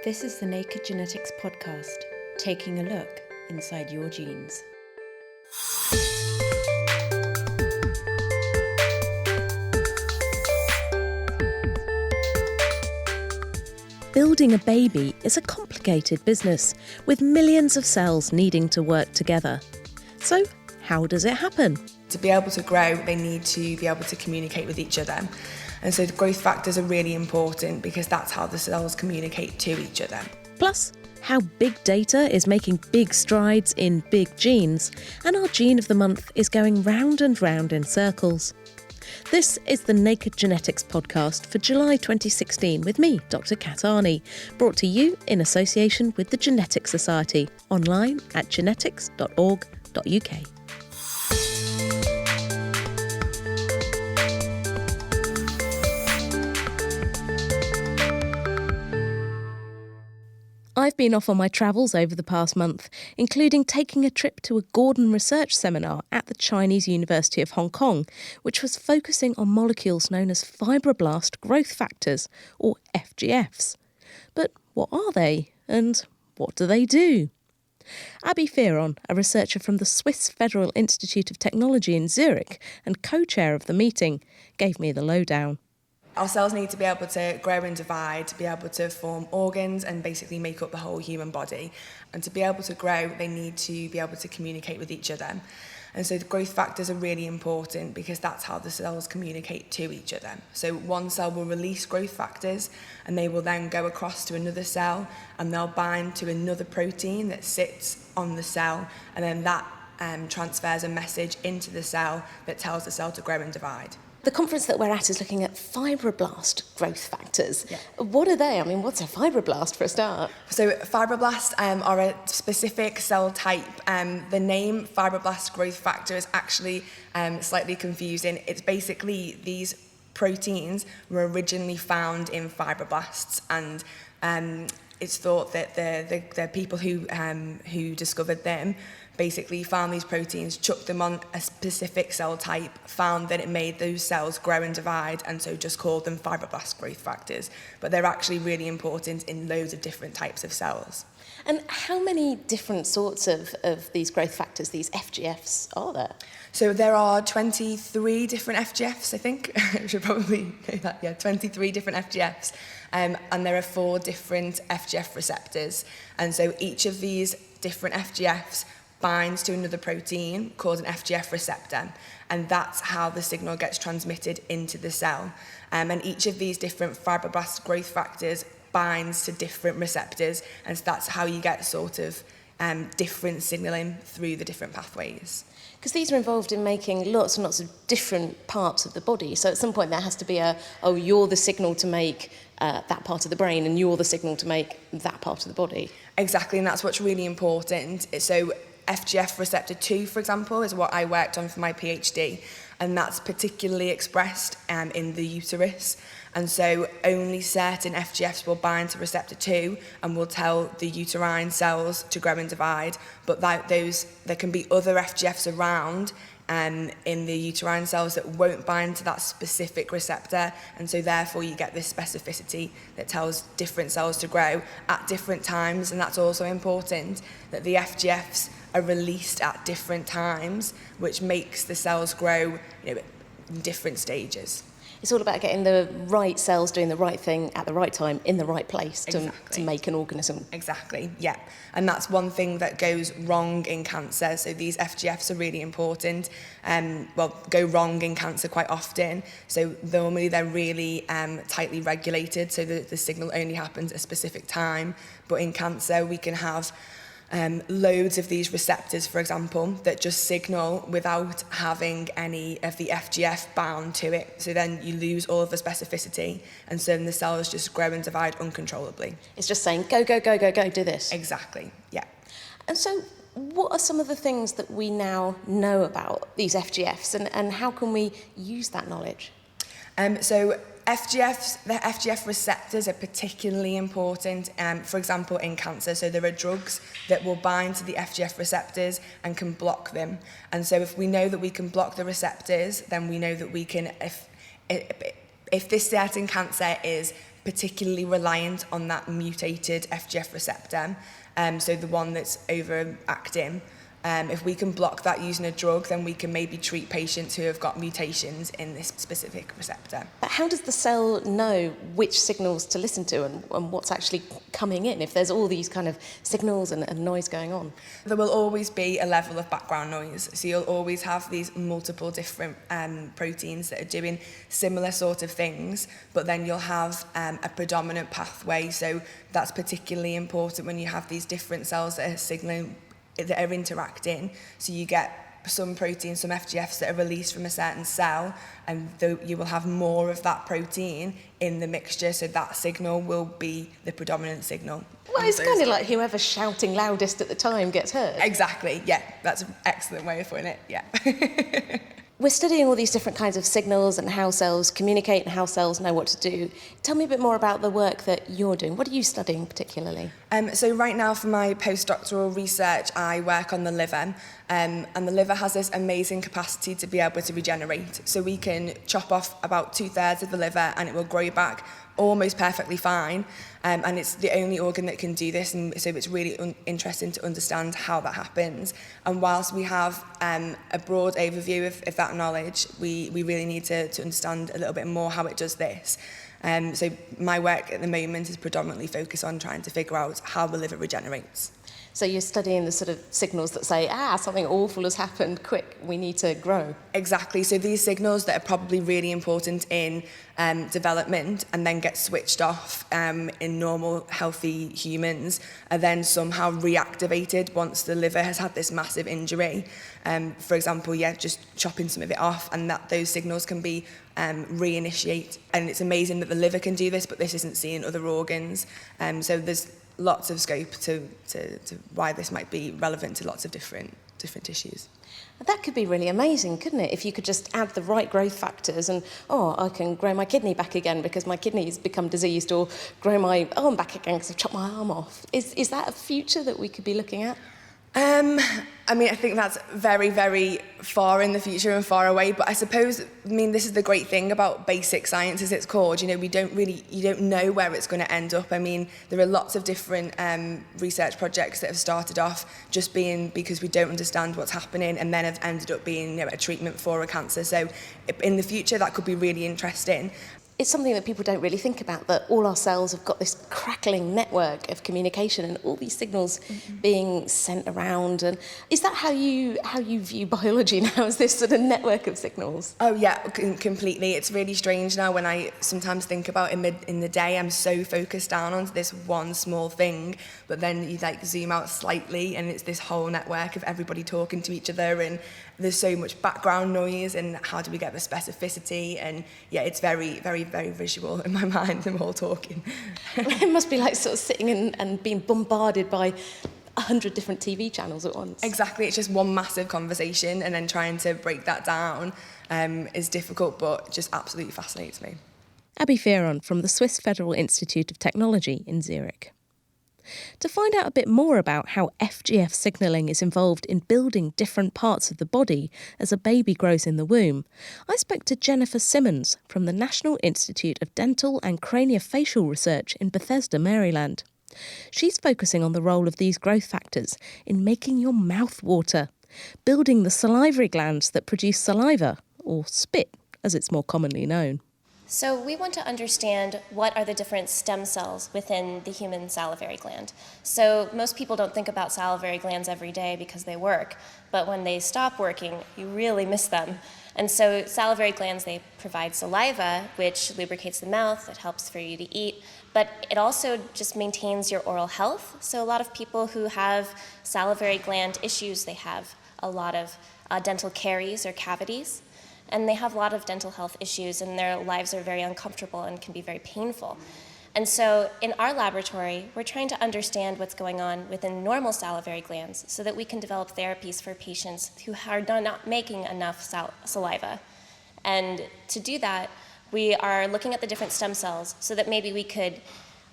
This is the Naked Genetics podcast, taking a look inside your genes. Building a baby is a complicated business, with millions of cells needing to work together. So, how does it happen? To be able to grow, they need to be able to communicate with each other. And so the growth factors are really important because that's how the cells communicate to each other. Plus, how big data is making big strides in big genes, and our gene of the month is going round and round in circles. This is the Naked Genetics podcast for July 2016 with me, Dr. Kat Arney, brought to you in association with the Genetics Society, online at genetics.org.uk. I've been off on my travels over the past month, including taking a trip to a Gordon research seminar at the Chinese University of Hong Kong, which was focusing on molecules known as fibroblast growth factors, or FGFs. But what are they, and what do they do? Abi Fearon, a researcher from the Swiss Federal Institute of Technology in Zurich and co-chair of the meeting, gave me the lowdown. Our cells need to be able to grow and divide, to be able to form organs and basically make up the whole human body. And to be able to grow, they need to be able to communicate with each other. And so the growth factors are really important because that's how the cells communicate to each other. So one cell will release growth factors and they will then go across to another cell and they'll bind to another protein that sits on the cell, and then that transfers a message into the cell that tells the cell to grow and divide. The conference that we're at is looking at fibroblast growth factors. Yeah. What are they? I mean, what's a fibroblast for a start? So fibroblasts are a specific cell type. The name fibroblast growth factor is actually slightly confusing. It's basically these proteins were originally found in fibroblasts, and it's thought that the people who discovered them basically found these proteins, chucked them on a specific cell type, found that it made those cells grow and divide, and so just called them fibroblast growth factors. But they're actually really important in loads of different types of cells. And how many different sorts of these growth factors, these FGFs, are there? So there are 23 different FGFs, I think. I should probably know that, yeah, 23 different FGFs. And there are 4 different FGF receptors. And so each of these different FGFs binds to another protein called an FGF receptor, and that's how the signal gets transmitted into the cell. And each of these different fibroblast growth factors binds to different receptors, and so that's how you get sort of different signalling through the different pathways. Because these are involved in making lots and lots of different parts of the body. So at some point there has to be you're the signal to make that part of the brain, and you're the signal to make that part of the body. Exactly, and that's what's really important. So FGF receptor 2, for example, is what I worked on for my PhD, and that's particularly expressed in the uterus. And so only certain FGFs will bind to receptor 2 and will tell the uterine cells to grow and divide, but there can be other FGFs around in the uterine cells that won't bind to that specific receptor, and so therefore you get this specificity that tells different cells to grow at different times. And that's also important, that the FGFs are released at different times, which makes the cells grow, in different stages. It's all about getting the right cells doing the right thing at the right time in the right place to make an organism. Exactly, yeah. And that's one thing that goes wrong in cancer. So these FGFs are really important, go wrong in cancer quite often. So normally they're really tightly regulated, so the signal only happens at a specific time. But in cancer, we can have loads of these receptors, for example, that just signal without having any of the FGF bound to it. So then you lose all of the specificity, and so then the cells just grow and divide uncontrollably. It's just saying, go, go, go, go, go, do this. Exactly, yeah. And so what are some of the things that we now know about these FGFs, and how can we use that knowledge? So the FGF receptors are particularly important, for example, in cancer. So there are drugs that will bind to the FGF receptors and can block them. And so if we know that we can block the receptors, then we know that we can, if this certain cancer is particularly reliant on that mutated FGF receptor, so the one that's overacting. If we can block that using a drug, then we can maybe treat patients who have got mutations in this specific receptor. But how does the cell know which signals to listen to and what's actually coming in if there's all these kind of signals and noise going on? There will always be a level of background noise. So you'll always have these multiple different proteins that are doing similar sort of things, but then you'll have a predominant pathway. So that's particularly important when you have these different cells that are signaling, that are interacting. So you get some proteins, some FGFs that are released from a certain cell, and you will have more of that protein in the mixture, so that signal will be the predominant signal. Well, it's kind of like whoever's shouting loudest at the time gets heard. Exactly, yeah, that's an excellent way of putting it, yeah. We're studying all these different kinds of signals and how cells communicate and how cells know what to do. Tell me a bit more about the work that you're doing. What are you studying particularly? So right now for my postdoctoral research, I work on the liver, and the liver has this amazing capacity to be able to regenerate. So we can chop off about 2/3 of the liver and it will grow back almost perfectly fine, and it's the only organ that can do this, and so it's really interesting to understand how that happens. And whilst we have a broad overview of that knowledge, we really need to understand a little bit more how it does this. So my work at the moment is predominantly focused on trying to figure out how the liver regenerates. So you're studying the sort of signals that say, something awful has happened, quick, we need to grow. Exactly. So these signals that are probably really important in development and then get switched off in normal, healthy humans are then somehow reactivated once the liver has had this massive injury. For example, just chopping some of it off, and that those signals can be reinitiate. And it's amazing that the liver can do this, but this isn't seen in other organs. So there's lots of scope to why this might be relevant to lots of different tissues. That could be really amazing, couldn't it? If you could just add the right growth factors and, I can grow my kidney back again because my kidney's become diseased, or grow my arm back again because I've chopped my arm off. Is that a future that we could be looking at? I think that's very, very far in the future and far away, but I suppose, this is the great thing about basic science, as it's called. You don't know where it's going to end up. There are lots of different research projects that have started off just being because we don't understand what's happening, and then have ended up being a treatment for a cancer. So in the future, that could be really interesting. It's something that people don't really think about, that all our cells have got this crackling network of communication and all these signals being sent around. And is that how you view biology now, as this sort of network of signals? Oh yeah, completely. It's really strange now when I sometimes think about in the day, I'm so focused down on this one small thing, but then you zoom out slightly and it's this whole network of everybody talking to each other, and there's so much background noise, and how do we get the specificity? And it's very, very, very visual in my mind, them all talking. It must be like sort of sitting and being bombarded by 100 different TV channels at once. Exactly, it's just one massive conversation, and then trying to break that down is difficult, but just absolutely fascinates me. Abi Fearon from the Swiss Federal Institute of Technology in Zurich. To find out a bit more about how FGF signalling is involved in building different parts of the body as a baby grows in the womb, I spoke to Jennifer Simmons from the National Institute of Dental and Craniofacial Research in Bethesda, Maryland. She's focusing on the role of these growth factors in making your mouth water, building the salivary glands that produce saliva, or spit, as it's more commonly known. So we want to understand what are the different stem cells within the human salivary gland. So most people don't think about salivary glands every day because they work, but when they stop working, you really miss them. And so salivary glands, they provide saliva, which lubricates the mouth, it helps for you to eat, but it also just maintains your oral health. So a lot of people who have salivary gland issues, they have a lot of dental caries or cavities. And they have a lot of dental health issues, and their lives are very uncomfortable and can be very painful. And so in our laboratory, we're trying to understand what's going on within normal salivary glands so that we can develop therapies for patients who are not making enough saliva. And to do that, we are looking at the different stem cells so that maybe we could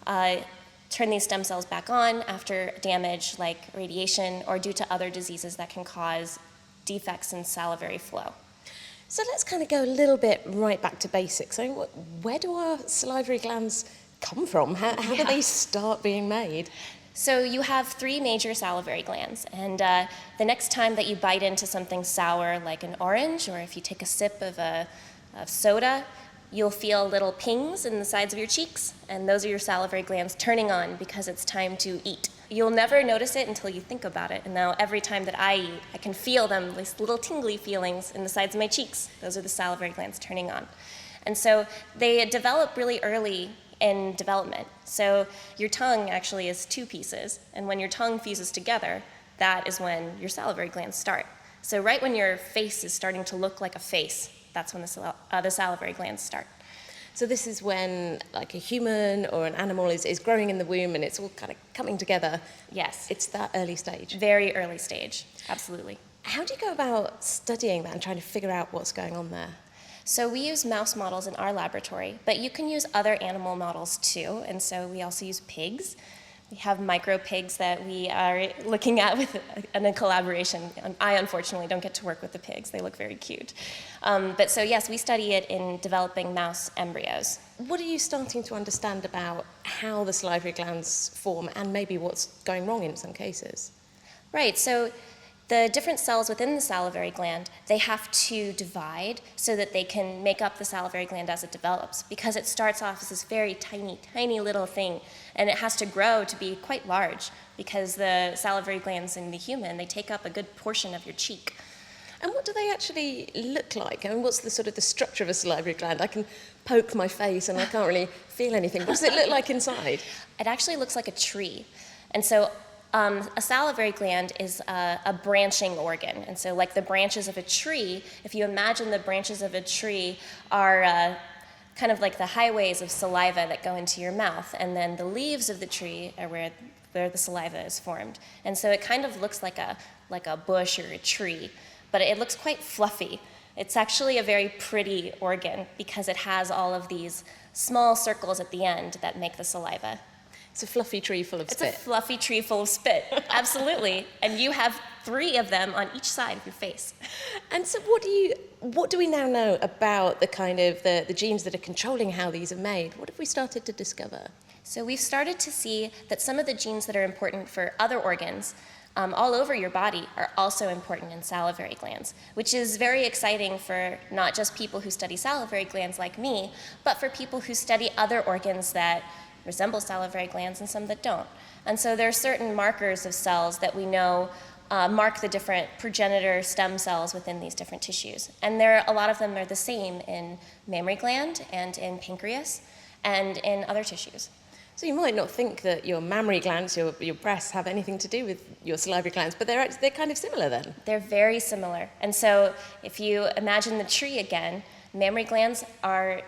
turn these stem cells back on after damage like radiation or due to other diseases that can cause defects in salivary flow. So let's kind of go a little bit right back to basics. So where do our salivary glands come from? How do they start being made? So you have 3 major salivary glands, and the next time that you bite into something sour like an orange, or if you take a sip of soda, you'll feel little pings in the sides of your cheeks, and those are your salivary glands turning on because it's time to eat. You'll never notice it until you think about it, and now every time that I eat, I can feel them, these little tingly feelings in the sides of my cheeks. Those are the salivary glands turning on. And so they develop really early in development. So your tongue actually is 2 pieces, and when your tongue fuses together, that is when your salivary glands start. So right when your face is starting to look like a face, that's when the salivary glands start. So this is when, like, a human or an animal is growing in the womb and it's all kind of coming together. Yes. It's that early stage. Very early stage, absolutely. How do you go about studying that and trying to figure out what's going on there? So we use mouse models in our laboratory, but you can use other animal models too, and so we also use pigs. We have micro pigs that we are looking at in a collaboration. I unfortunately don't get to work with the pigs. They look very cute. But so yes, we study it in developing mouse embryos. What are you starting to understand about how the salivary glands form and maybe what's going wrong in some cases? Right, so the different cells within the salivary gland, they have to divide so that they can make up the salivary gland as it develops, because it starts off as this very tiny, tiny little thing, and it has to grow to be quite large, because the salivary glands in the human, they take up a good portion of your cheek. And what do they actually look like? I mean, what's the sort of the structure of a salivary gland? I can poke my face and I can't really feel anything. What does it look like inside? It actually looks like a tree. And so a salivary gland is a branching organ. And so like the branches of a tree, if you imagine the branches of a tree are kind of like the highways of saliva that go into your mouth, and then the leaves of the tree are where the saliva is formed. And so it kind of looks like a bush or a tree, but it looks quite fluffy. It's actually a very pretty organ because it has all of these small circles at the end that make the saliva. It's a fluffy tree full of spit. It's a fluffy tree full of spit, absolutely. And you have 3 of them on each side of your face. And so what do we now know about the kind of the genes that are controlling how these are made? What have we started to discover? So we've started to see that some of the genes that are important for other organs all over your body are also important in salivary glands, which is very exciting for not just people who study salivary glands like me, but for people who study other organs that resemble salivary glands and some that don't. And so there are certain markers of cells that we know mark the different progenitor stem cells within these different tissues. And a lot of them are the same in mammary gland and in pancreas and in other tissues. So you might not think that your mammary glands, your breasts, have anything to do with your salivary glands, but they're kind of similar then. They're very similar. And so if you imagine the tree again, mammary glands are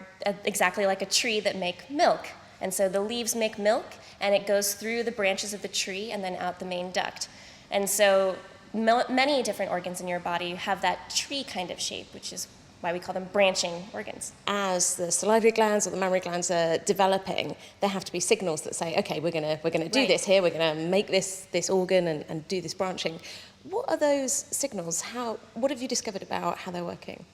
exactly like a tree that make milk. And so the leaves make milk, and it goes through the branches of the tree and then out the main duct. And so many different organs in your body have that tree kind of shape, which is why we call them branching organs. As the salivary glands or the mammary glands are developing, there have to be signals that say, okay, we're gonna do this here, we're gonna make this organ and do this branching. What are those signals? What have you discovered about how they're working?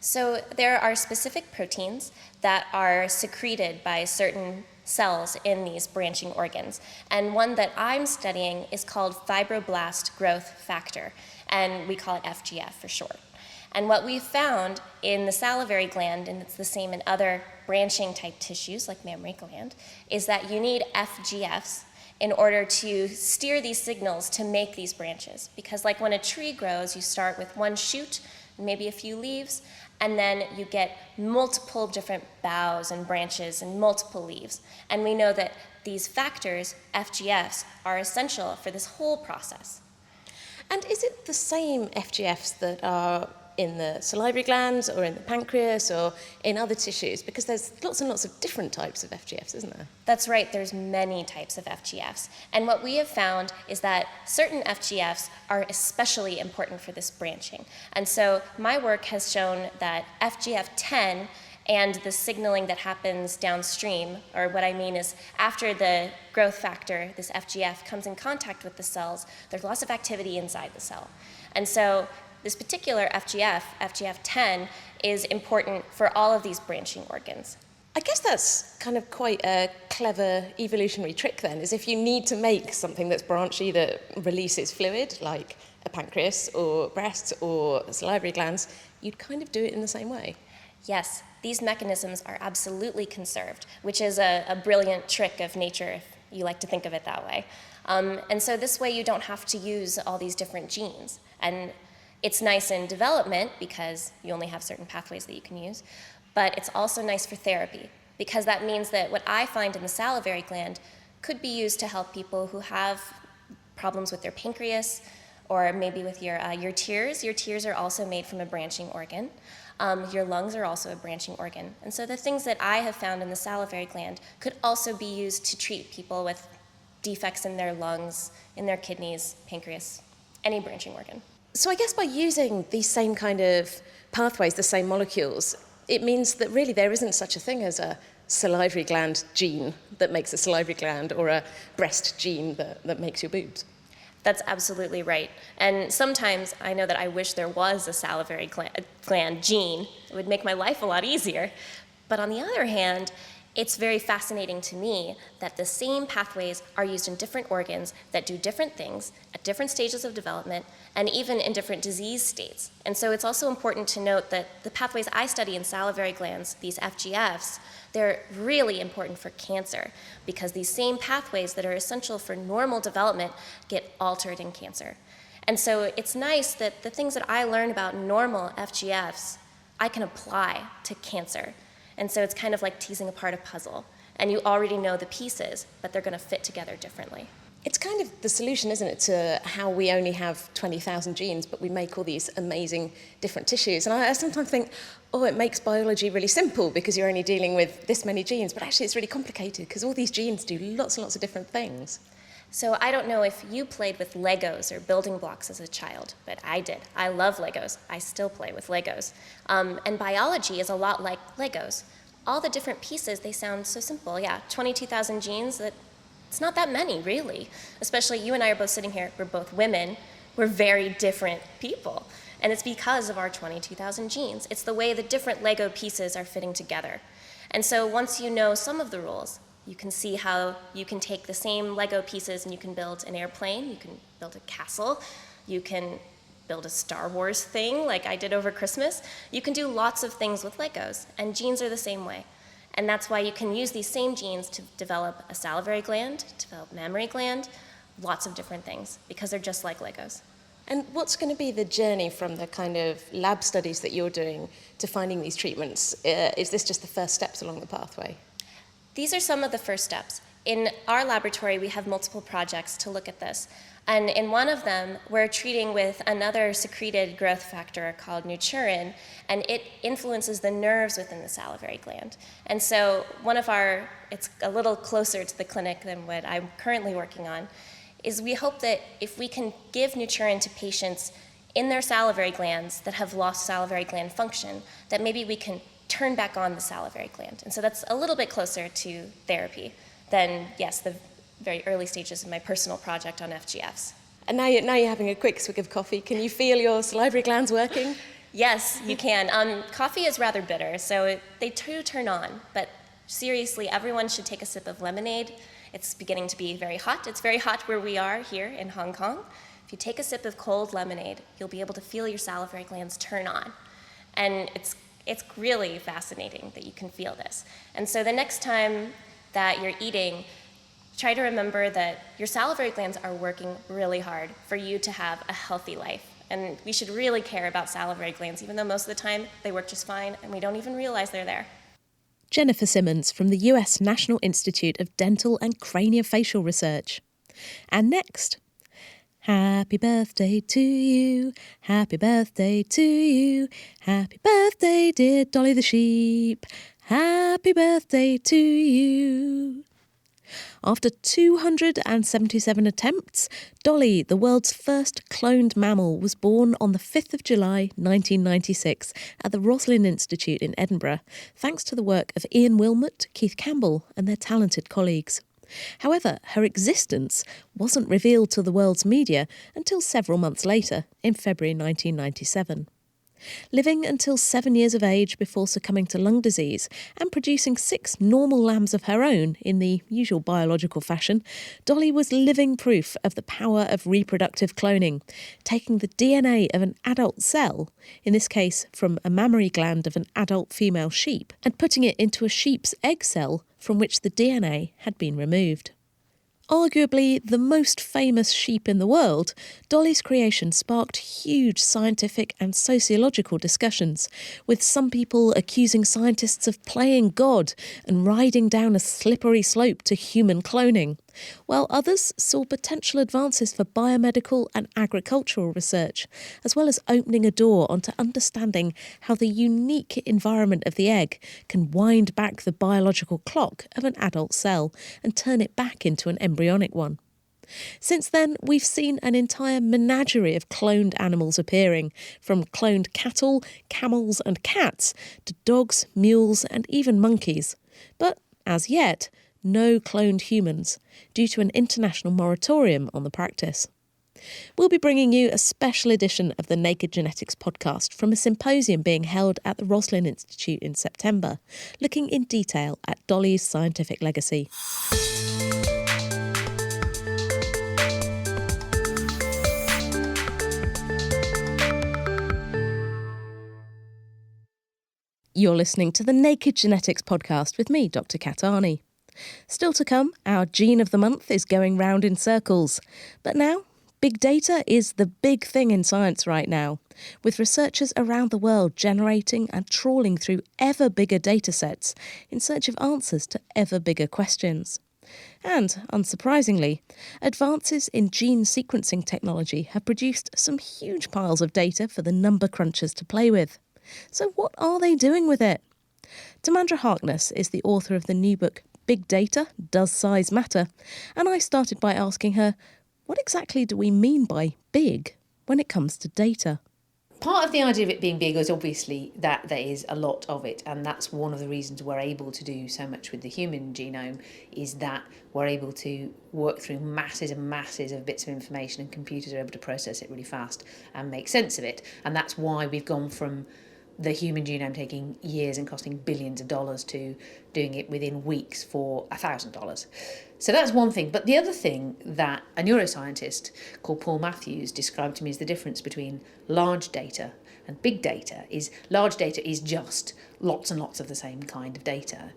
So there are specific proteins that are secreted by certain cells in these branching organs. And one that I'm studying is called fibroblast growth factor, and we call it FGF for short. And what we found in the salivary gland, and it's the same in other branching type tissues like mammary gland, is that you need FGFs in order to steer these signals to make these branches. Because like when a tree grows, you start with one shoot, maybe a few leaves, and then you get multiple different boughs and branches and multiple leaves. And we know that these factors, FGFs, are essential for this whole process. And is it the same FGFs that are in the salivary glands or in the pancreas or in other tissues? Because there's lots and lots of different types of FGFs, isn't there? That's right, there's many types of FGFs. And what we have found is that certain FGFs are especially important for this branching. And so my work has shown that FGF10 and the signaling that happens downstream, or what I mean is after the growth factor, this FGF comes in contact with the cells, there's lots of activity inside the cell. And so this particular FGF, FGF10, is important for all of these branching organs. I guess that's kind of quite a clever evolutionary trick then, is if you need to make something that's branchy that releases fluid, like a pancreas or breasts or salivary glands, you'd kind of do it in the same way. Yes, these mechanisms are absolutely conserved, which is a brilliant trick of nature if you like to think of it that way. And so this way you don't have to use all these different genes. And it's nice in development because you only have certain pathways that you can use, but it's also nice for therapy because that means that what I find in the salivary gland could be used to help people who have problems with their pancreas or maybe with your tears. Your tears are also made from a branching organ. Your lungs are also a branching organ. And so the things that I have found in the salivary gland could also be used to treat people with defects in their lungs, in their kidneys, pancreas, any branching organ. So I guess by using these same kind of pathways, the same molecules, it means that really there isn't such a thing as a salivary gland gene that makes a salivary gland or a breast gene that makes your boobs. That's absolutely right. And sometimes I know that I wish there was a salivary gland gene. It would make my life a lot easier. But on the other hand, it's very fascinating to me that the same pathways are used in different organs that do different things at different stages of development and even in different disease states. And so it's also important to note that the pathways I study in salivary glands, these FGFs, they're really important for cancer because these same pathways that are essential for normal development get altered in cancer. And so it's nice that the things that I learn about normal FGFs, I can apply to cancer. And so it's kind of like teasing apart a puzzle. And you already know the pieces, but they're going to fit together differently. It's kind of the solution, isn't it, to how we only have 20,000 genes, but we make all these amazing different tissues. And I sometimes think, oh, it makes biology really simple because you're only dealing with this many genes. But actually, it's really complicated because all these genes do lots and lots of different things. So I don't know if you played with Legos or building blocks as a child, but I did. I love Legos. I still play with Legos. And biology is a lot like Legos. All the different pieces, they sound so simple. Yeah, 22,000 genes, it's not that many, really. Especially you and I are both sitting here. We're both women. We're very different people. And it's because of our 22,000 genes. It's the way the different Lego pieces are fitting together. And so once you know some of the rules, you can see how you can take the same Lego pieces and you can build an airplane, you can build a castle, you can build a Star Wars thing like I did over Christmas. You can do lots of things with Legos, and genes are the same way. And that's why you can use these same genes to develop a salivary gland, develop mammary gland, lots of different things, because they're just like Legos. And what's going to be the journey from the kind of lab studies that you're doing to finding these treatments? Is this just the first steps along the pathway? These are some of the first steps. In our laboratory, we have multiple projects to look at this. And in one of them, we're treating with another secreted growth factor called nuturin, and it influences the nerves within the salivary gland. And so it's a little closer to the clinic than what I'm currently working on, is we hope that if we can give nuturin to patients in their salivary glands that have lost salivary gland function, that maybe we can turn back on the salivary gland. And so that's a little bit closer to therapy than, yes, the very early stages of my personal project on FGFs. And now you're having a quick swig of coffee. Can you feel your salivary glands working? Yes, you can. Coffee is rather bitter, so they do turn on. But seriously, everyone should take a sip of lemonade. It's beginning to be very hot. It's very hot where we are here in Hong Kong. If you take a sip of cold lemonade, you'll be able to feel your salivary glands turn on. And it's really fascinating that you can feel this. And so the next time that you're eating, try to remember that your salivary glands are working really hard for you to have a healthy life. And we should really care about salivary glands, even though most of the time they work just fine and we don't even realize they're there. Jennifer Simmons from the US National Institute of Dental and Craniofacial Research. And next, happy birthday to you, happy birthday to you, happy birthday dear Dolly the sheep, happy birthday to you. After 277 attempts, Dolly, the world's first cloned mammal, was born on the 5th of July 1996 at the Roslin Institute in Edinburgh, thanks to the work of Ian Wilmot, Keith Campbell and their talented colleagues. However, her existence wasn't revealed to the world's media until several months later, in February 1997. Living until 7 years of age before succumbing to lung disease and producing 6 normal lambs of her own in the usual biological fashion, Dolly was living proof of the power of reproductive cloning, taking the DNA of an adult cell, in this case from a mammary gland of an adult female sheep, and putting it into a sheep's egg cell from which the DNA had been removed. Arguably the most famous sheep in the world, Dolly's creation sparked huge scientific and sociological discussions, with some people accusing scientists of playing God and riding down a slippery slope to human cloning, while others saw potential advances for biomedical and agricultural research, as well as opening a door onto understanding how the unique environment of the egg can wind back the biological clock of an adult cell and turn it back into an embryonic one. Since then, we've seen an entire menagerie of cloned animals appearing, from cloned cattle, camels and cats to dogs, mules and even monkeys. But, as yet, no cloned humans, due to an international moratorium on the practice. We'll be bringing you a special edition of the Naked Genetics podcast from a symposium being held at the Roslin Institute in September, looking in detail at Dolly's scientific legacy. You're listening to the Naked Genetics podcast with me, Dr. Kat Arney. Still to come, our gene of the month is going round in circles. But now, big data is the big thing in science right now, with researchers around the world generating and trawling through ever bigger data sets in search of answers to ever bigger questions. And, unsurprisingly, advances in gene sequencing technology have produced some huge piles of data for the number crunchers to play with. So what are they doing with it? Timandra Harkness is the author of the new book Big Data, Does Size Matter? And I started by asking her, what exactly do we mean by big when it comes to data? Part of the idea of it being big is obviously that there is a lot of it, and that's one of the reasons we're able to do so much with the human genome, is that we're able to work through masses and masses of bits of information, and computers are able to process it really fast and make sense of it. And that's why we've gone from the human genome taking years and costing billions of dollars to doing it within weeks for $1,000. So that's one thing. But the other thing that a neuroscientist called Paul Matthews described to me as the difference between large data and big data is large data is just lots and lots of the same kind of data.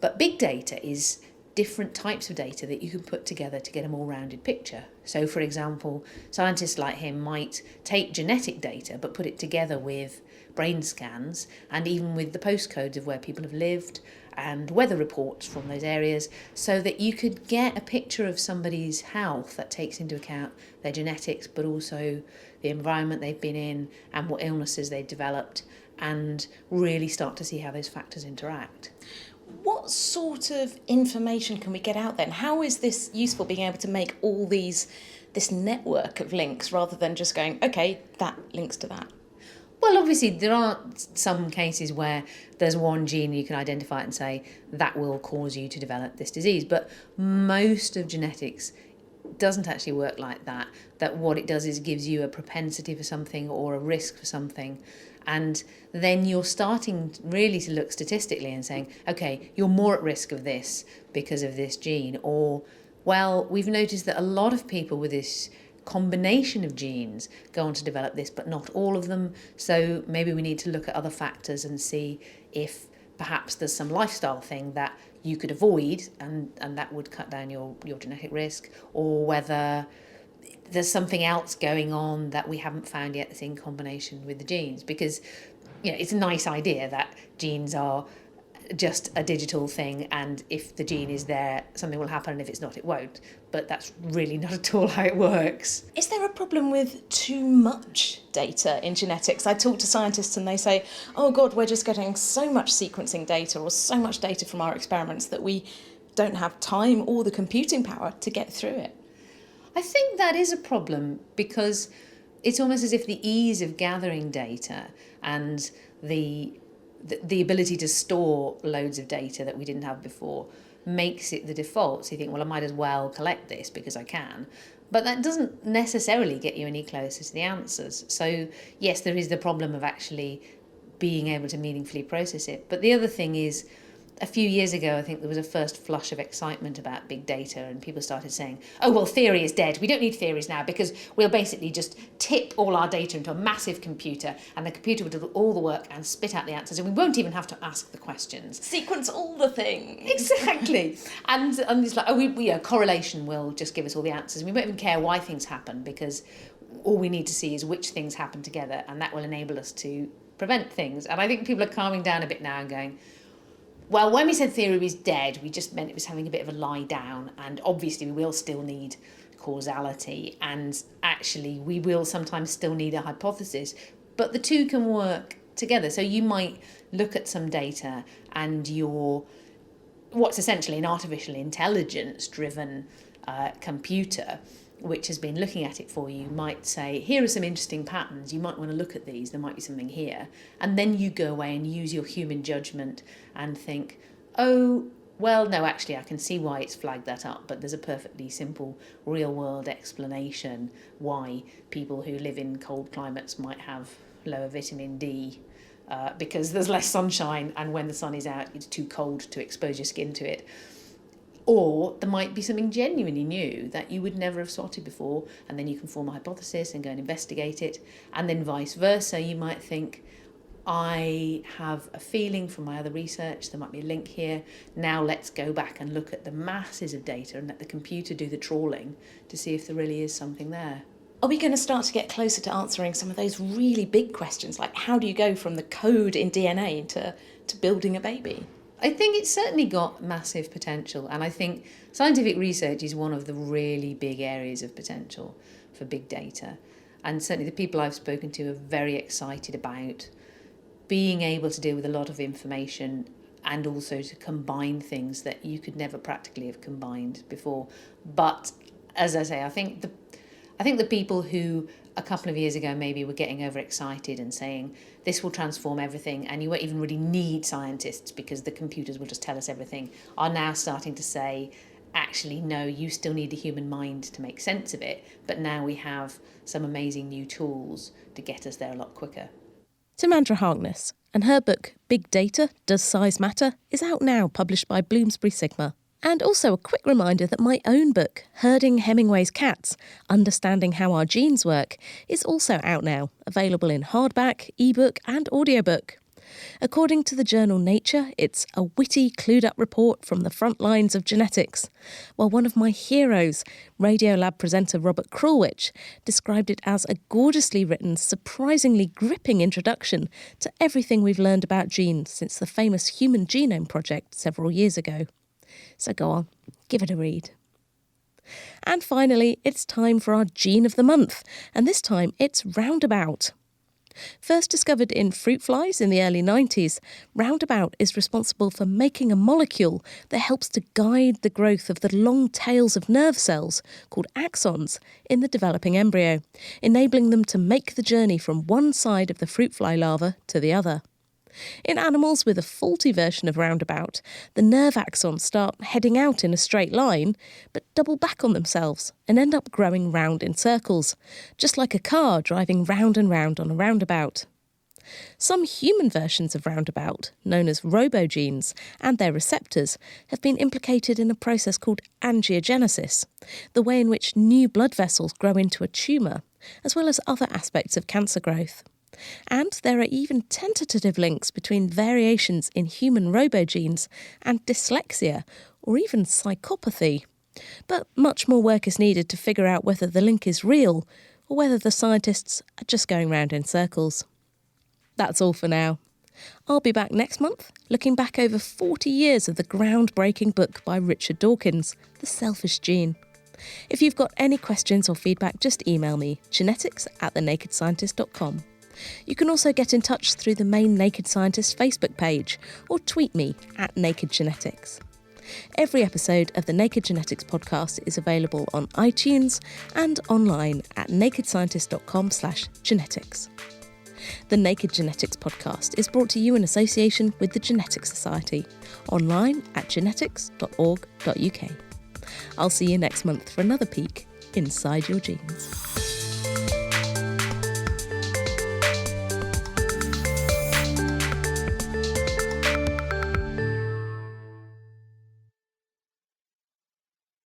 But big data is different types of data that you can put together to get a more rounded picture. So, for example, scientists like him might take genetic data but put it together with brain scans and even with the postcodes of where people have lived and weather reports from those areas, so that you could get a picture of somebody's health that takes into account their genetics but also the environment they've been in and what illnesses they've developed, and really start to see how those factors interact. What sort of information can we get out then? How is this useful, being able to make all this network of links rather than just going, okay, that links to that? Well, obviously, there are some cases where there's one gene you can identify it and say that will cause you to develop this disease. But most of genetics doesn't actually work like that. That what it does is gives you a propensity for something or a risk for something. And then you're starting really to look statistically and saying, okay, you're more at risk of this because of this gene. Or, well, we've noticed that a lot of people with this combination of genes go on to develop this, but not all of them. So maybe we need to look at other factors and see if perhaps there's some lifestyle thing that you could avoid and that would cut down your genetic risk, or whether there's something else going on that we haven't found yet that's in combination with the genes. Because, you know, it's a nice idea that genes are just a digital thing, and if the gene is there, something will happen, and if it's not, it won't. But that's really not at all how it works. Is there a problem with too much data in genetics? I talk to scientists and they say, oh God, we're just getting so much sequencing data or so much data from our experiments that we don't have time or the computing power to get through it. I think that is a problem, because it's almost as if the ease of gathering data and the ability to store loads of data that we didn't have before makes it the default. So you think, well, I might as well collect this because I can. But that doesn't necessarily get you any closer to the answers. So yes, there is the problem of actually being able to meaningfully process it. But the other thing is, a few years ago, I think there was a first flush of excitement about big data, and people started saying, oh, well, theory is dead. We don't need theories now because we'll basically just tip all our data into a massive computer and the computer will do all the work and spit out the answers, and we won't even have to ask the questions. Sequence all the things. Exactly. And it's like, correlation will just give us all the answers. We won't even care why things happen because all we need to see is which things happen together, and that will enable us to prevent things. And I think people are calming down a bit now and going, well, when we said theory was dead, we just meant it was having a bit of a lie down, and obviously we will still need causality, and actually we will sometimes still need a hypothesis, but the two can work together. So you might look at some data and what's essentially an artificial intelligence driven computer which has been looking at it for you might say, here are some interesting patterns, you might want to look at these, there might be something here. And then you go away and use your human judgment and think, oh, well, no, actually, I can see why it's flagged that up, but there's a perfectly simple real-world explanation why people who live in cold climates might have lower vitamin D because there's less sunshine, and when the sun is out, it's too cold to expose your skin to it. Or there might be something genuinely new that you would never have spotted before, and then you can form a hypothesis and go and investigate it. And then vice versa, you might think, I have a feeling from my other research, there might be a link here. Now let's go back and look at the masses of data and let the computer do the trawling to see if there really is something there. Are we going to start to get closer to answering some of those really big questions, like how do you go from the code in DNA to building a baby? I think it's certainly got massive potential, and I think scientific research is one of the really big areas of potential for big data. And certainly the people I've spoken to are very excited about being able to deal with a lot of information and also to combine things that you could never practically have combined before. But as I say, I think the people who a couple of years ago maybe were getting overexcited and saying this will transform everything and you won't even really need scientists because the computers will just tell us everything, are now starting to say, actually, no, you still need the human mind to make sense of it, but now we have some amazing new tools to get us there a lot quicker. Timandra Harkness, and her book Big Data, Does Size Matter? Is out now, published by Bloomsbury Sigma. And also a quick reminder that my own book, Herding Hemingway's Cats, Understanding How Our Genes Work, is also out now, available in hardback, ebook and audiobook. According to the journal Nature, it's a witty, clued-up report from the front lines of genetics, while one of my heroes, Radiolab presenter Robert Krulwich, described it as a gorgeously written, surprisingly gripping introduction to everything we've learned about genes since the famous Human Genome Project several years ago. So go on, give it a read. And finally, it's time for our Gene of the Month, and this time it's roundabout. First discovered in fruit flies in the early 90s, roundabout is responsible for making a molecule that helps to guide the growth of the long tails of nerve cells, called axons, in the developing embryo, enabling them to make the journey from one side of the fruit fly larva to the other. In animals with a faulty version of roundabout, the nerve axons start heading out in a straight line, but double back on themselves and end up growing round in circles, just like a car driving round and round on a roundabout. Some human versions of roundabout, known as robogenes, and their receptors, have been implicated in a process called angiogenesis, the way in which new blood vessels grow into a tumour, as well as other aspects of cancer growth. And there are even tentative links between variations in human robogenes and dyslexia, or even psychopathy. But much more work is needed to figure out whether the link is real, or whether the scientists are just going round in circles. That's all for now. I'll be back next month, looking back over 40 years of the groundbreaking book by Richard Dawkins, The Selfish Gene. If you've got any questions or feedback, just email me, genetics@thenakedscientist.com. You can also get in touch through the main Naked Scientist Facebook page or tweet me @NakedGenetics. Every episode of the Naked Genetics podcast is available on iTunes and online at nakedscientist.com/genetics. The Naked Genetics podcast is brought to you in association with the Genetics Society, online at genetics.org.uk. I'll see you next month for another peek inside your genes.